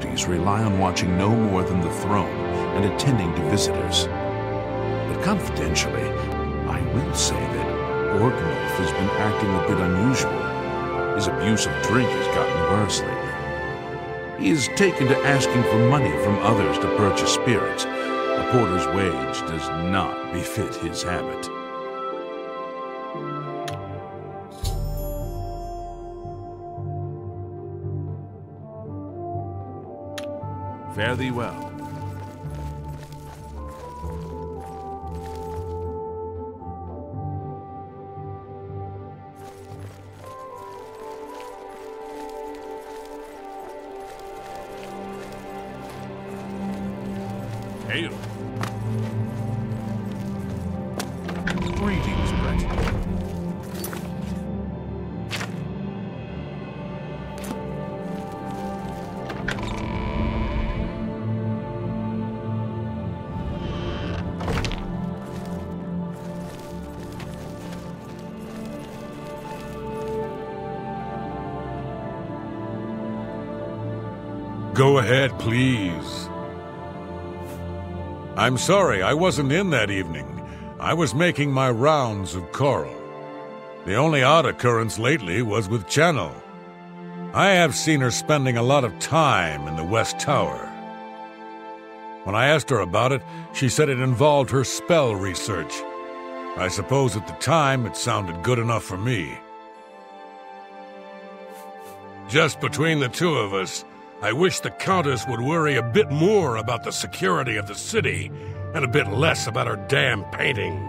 rely on watching no more than the throne and attending to visitors. But confidentially, I will say that Orgnolf has been acting a bit unusual. His abuse of drink has gotten worse lately. He has taken to asking for money from others to purchase spirits. A porter's wage does not befit his habit. Fare thee well. Hail. Greetings, Brett. Go ahead, please. I'm sorry, I wasn't in that evening. I was making my rounds of Coral. The only odd occurrence lately was with Channel. I have seen her spending a lot of time in the West Tower. When I asked her about it, she said it involved her spell research. I suppose at the time it sounded good enough for me. Just between the two of us, I wish the Countess would worry a bit more about the security of the city and a bit less about her damn painting.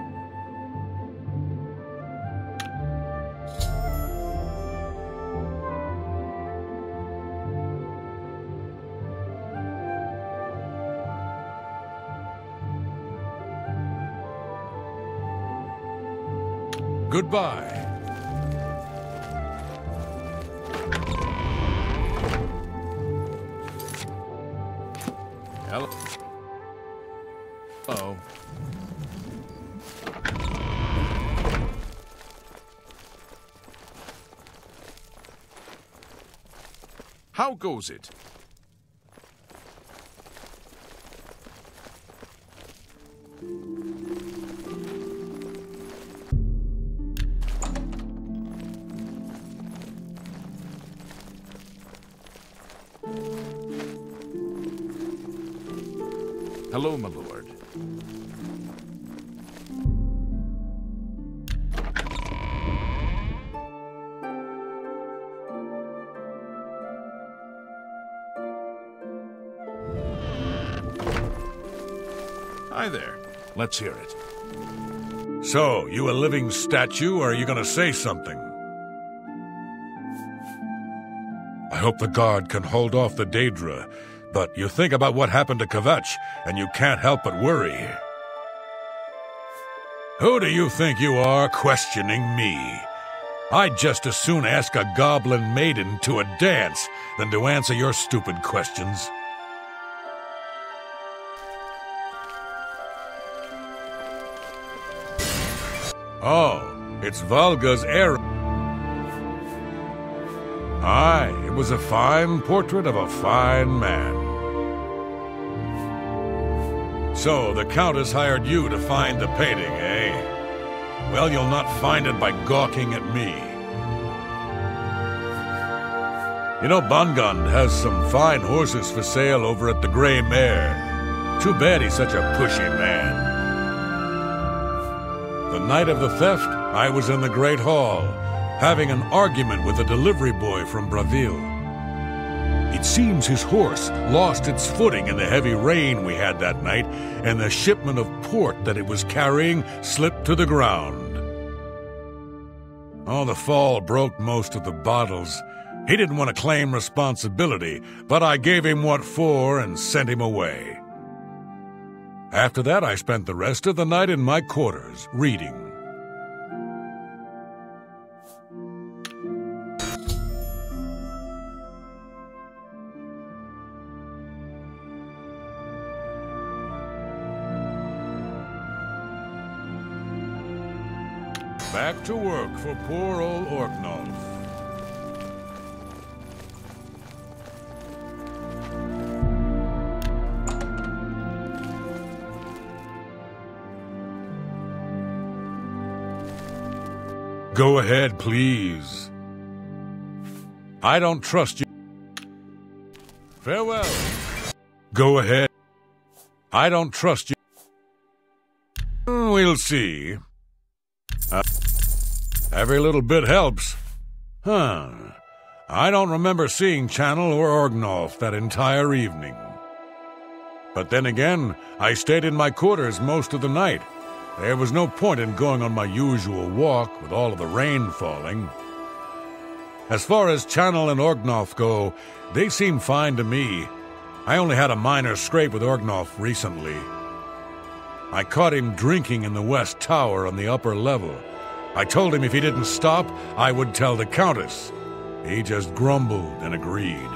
Goodbye. Hello. How goes it? Hello, my lord. Hi there. Let's hear it. So, you a living statue, or are you gonna say something? I hope the guard can hold off the Daedra, but you think about what happened to Kvetch, and you can't help but worry. Who do you think you are questioning me? I'd just as soon ask a goblin maiden to a dance than to answer your stupid questions. Oh, it's Valga's heir. Aye, it was a fine portrait of a fine man. So, the Countess hired you to find the painting, eh? Well, you'll not find it by gawking at me. You know, Bongond has some fine horses for sale over at the Grey Mare. Too bad he's such a pushy man. The night of the theft, I was in the Great Hall, having an argument with a delivery boy from Braville. It seems his horse lost its footing in the heavy rain we had that night, and the shipment of port that it was carrying slipped to the ground. Oh, the fall broke most of the bottles. He didn't want to claim responsibility, but I gave him what for and sent him away. After that, I spent the rest of the night in my quarters, reading. Back to work for poor old Orgnolf. Go ahead, please. I don't trust you. Farewell. Go ahead. I don't trust you. We'll see. Every little bit helps. I don't remember seeing Channel or Orgnolf that entire evening. But then again, I stayed in my quarters most of the night. There was no point in going on my usual walk with all of the rain falling. As far as Channel and Orgnolf go, they seem fine to me. I only had a minor scrape with Orgnolf recently. I caught him drinking in the West Tower on the upper level. I told him if he didn't stop, I would tell the Countess. He just grumbled and agreed.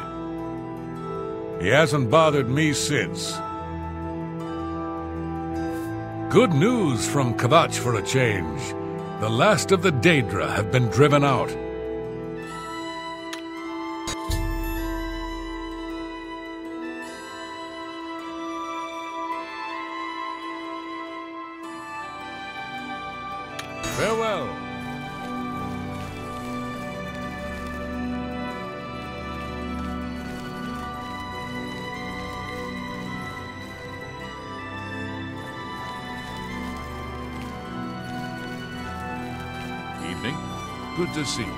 He hasn't bothered me since. Good news from Kvatch for a change. The last of the Daedra have been driven out. Farewell. Evening. Good to see you.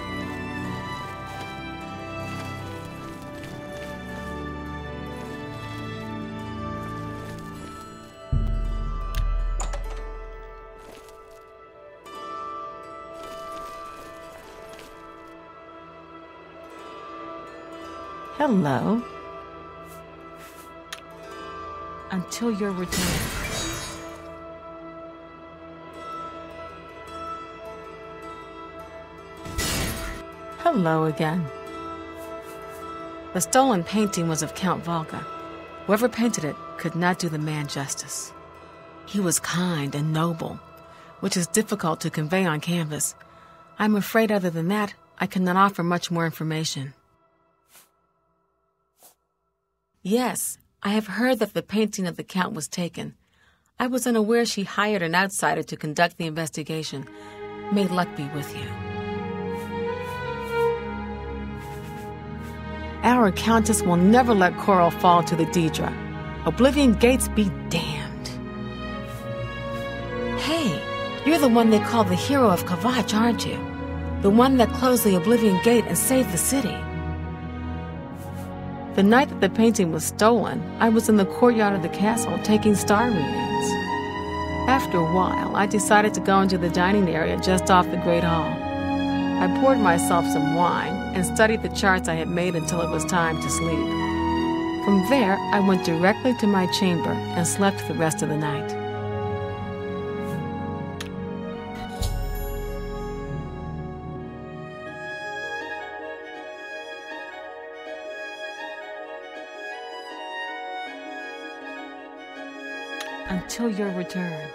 Hello. Until your return. Hello again. The stolen painting was of Count Valga. Whoever painted it could not do the man justice. He was kind and noble, which is difficult to convey on canvas. I'm afraid other than that, I cannot offer much more information. Yes, I have heard that the painting of the Count was taken. I was unaware she hired an outsider to conduct the investigation. May luck be with you. Our Countess will never let Coral fall to the Daedra. Oblivion gates be damned. Hey, you're the one they call the hero of Kvatch, aren't you? The one that closed the Oblivion gate and saved the city. The night that the painting was stolen, I was in the courtyard of the castle taking star readings. After a while, I decided to go into the dining area just off the Great Hall. I poured myself some wine and studied the charts I had made until it was time to sleep. From there, I went directly to my chamber and slept the rest of the night. Until your return.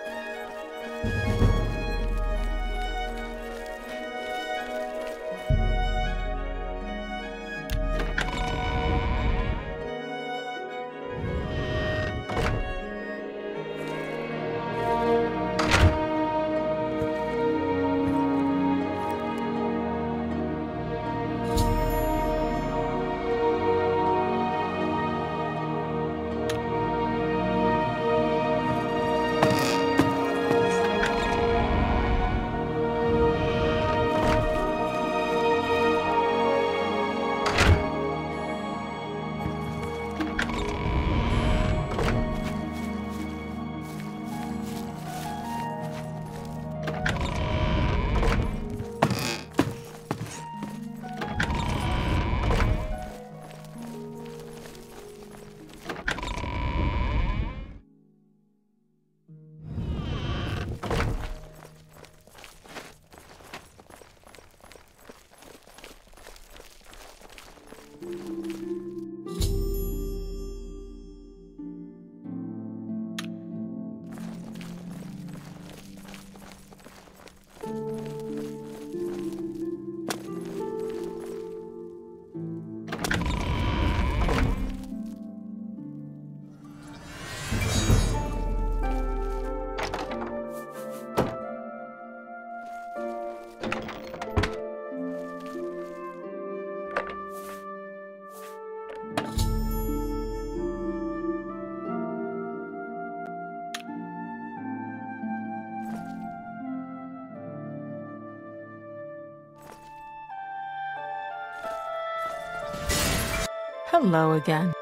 Hello again.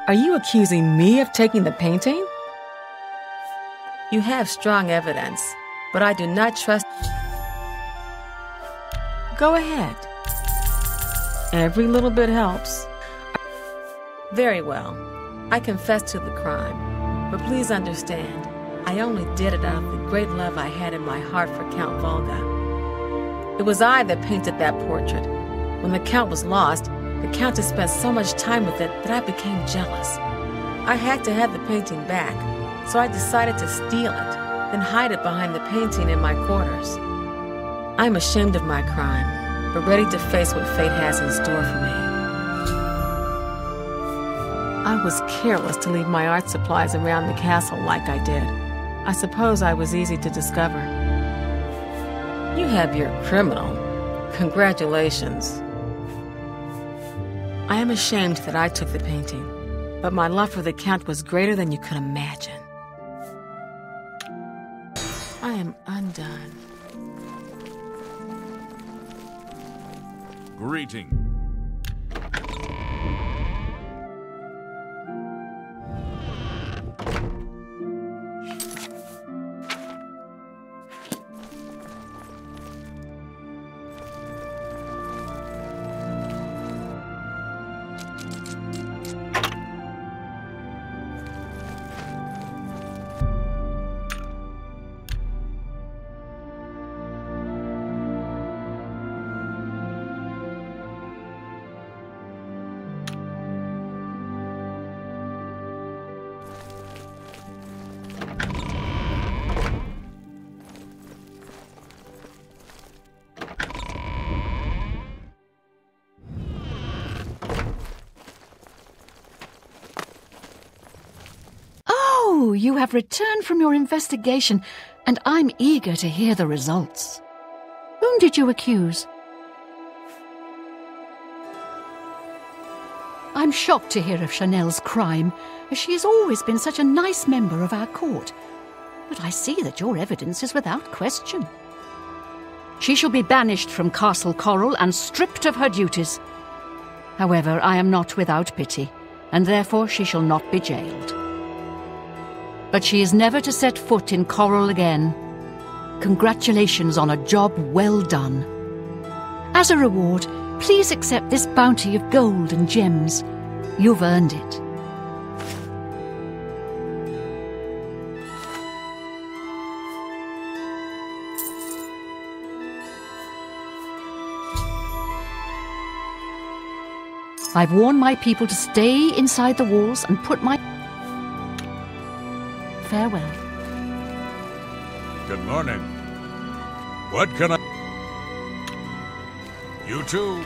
Are you accusing me of taking the painting? You have strong evidence, but I do not trust... Go ahead. Every little bit helps. Very well. I confess to the crime, but please understand, I only did it out of the great love I had in my heart for Count Valga. It was I that painted that portrait. When the Count was lost, the Countess spent so much time with it that I became jealous. I had to have the painting back, so I decided to steal it, then hide it behind the painting in my quarters. I'm ashamed of my crime, but ready to face what fate has in store for me. I was careless to leave my art supplies around the castle like I did. I suppose I was easy to discover. You have your criminal. Congratulations. I am ashamed that I took the painting, but my love for the Count was greater than you could imagine. I am undone. Greeting. Oh, you have returned from your investigation, and I'm eager to hear the results. Whom did you accuse? I'm shocked to hear of Chanel's crime, as she has always been such a nice member of our court. But I see that your evidence is without question. She shall be banished from Castle Coral and stripped of her duties. However, I am not without pity, and therefore she shall not be jailed. But she is never to set foot in Coral again. Congratulations on a job well done. As a reward, please accept this bounty of gold and gems. You've earned it. I've warned my people to stay inside the walls and put my... Farewell. Good morning. What can I... You too.